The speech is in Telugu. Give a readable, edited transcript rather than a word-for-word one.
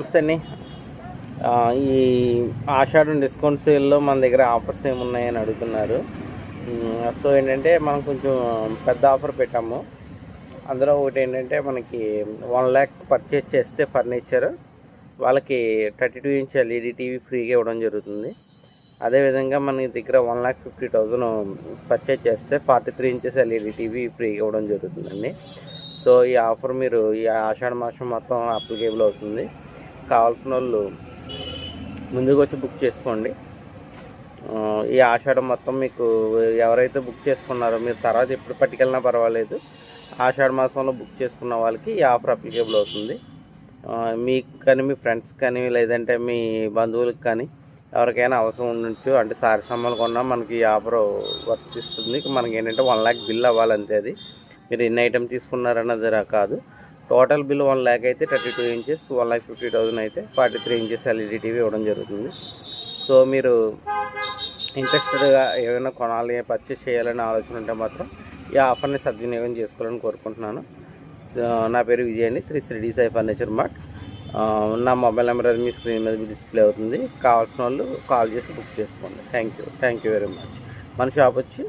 నమస్తే అండి. ఈ ఆషాఢం డిస్కౌంట్ సేల్లో మన దగ్గర ఆఫర్స్ ఏమున్నాయని అడుగుతున్నారు. సో ఏంటంటే మనం కొంచెం పెద్ద ఆఫర్ పెట్టాము. అందులో ఒకటి ఏంటంటే మనకి 1,00,000 పర్చేజ్ చేస్తే ఫర్నిచర్ వాళ్ళకి 32 ఇంచ్ ఎల్ఈడి టీవీ ఫ్రీగా ఇవ్వడం జరుగుతుంది. అదేవిధంగా మన దగ్గర 1,50,000 పర్చేజ్ చేస్తే 43 ఇంచెస్ ఎల్ఈడి టీవీ ఫ్రీగా ఇవ్వడం జరుగుతుందండి. సో ఈ ఆఫర్ మీరు ఈ ఆషాఢ మాసం మొత్తం అప్లికేబుల్ అవుతుంది. కావాల్సిన వాళ్ళు ముందుకు వచ్చి బుక్ చేసుకోండి. ఈ ఆషాఢం మొత్తం మీకు ఎవరైతే బుక్ చేసుకున్నారో మీరు తర్వాత ఎప్పుడు పట్టుకెళ్ళినా పర్వాలేదు, ఆషాఢ మాసంలో బుక్ చేసుకున్న వాళ్ళకి ఈ ఆఫర్ అప్లికేబుల్ అవుతుంది. మీకు కానీ మీ ఫ్రెండ్స్ కానీ లేదంటే మీ బంధువులకు కానీ ఎవరికైనా అవసరం ఉండొచ్చు. అంటే సారీ సామాన్లు కొన్నా మనకి ఈ ఆఫర్ వర్తిస్తుంది. మనకి ఏంటంటే 1,00,000 బిల్ అవ్వాలంతే. అది మీరు ఎన్ని ఐటమ్ తీసుకున్నారన్నది కాదు. టోటల్ బిల్ 1,00,000 అయితే 32 ఇంచెస్, 1,50,000 అయితే 43 ఇంచెస్ ఎల్ఈడి టీవీ ఇవ్వడం జరుగుతుంది. సో మీరు ఇంట్రెస్టెడ్గా ఏమైనా కొనాలి, పర్చేస్ చేయాలని ఆలోచన ఉంటే మాత్రం ఈ ఆఫర్ని సద్వినియోగం చేసుకోవాలని కోరుకుంటున్నాను. నా పేరు విజయ్ అండి, శ్రీ డిసై ఫర్నిచర్ మార్ట్. నా మొబైల్ నెంబర్ అది మీ స్క్రీన్ మీద డిస్ప్లే అవుతుంది. కావాల్సిన వాళ్ళు కాల్ చేసి బుక్ చేసుకోండి. Thank you very much. మన షాప్ వచ్చి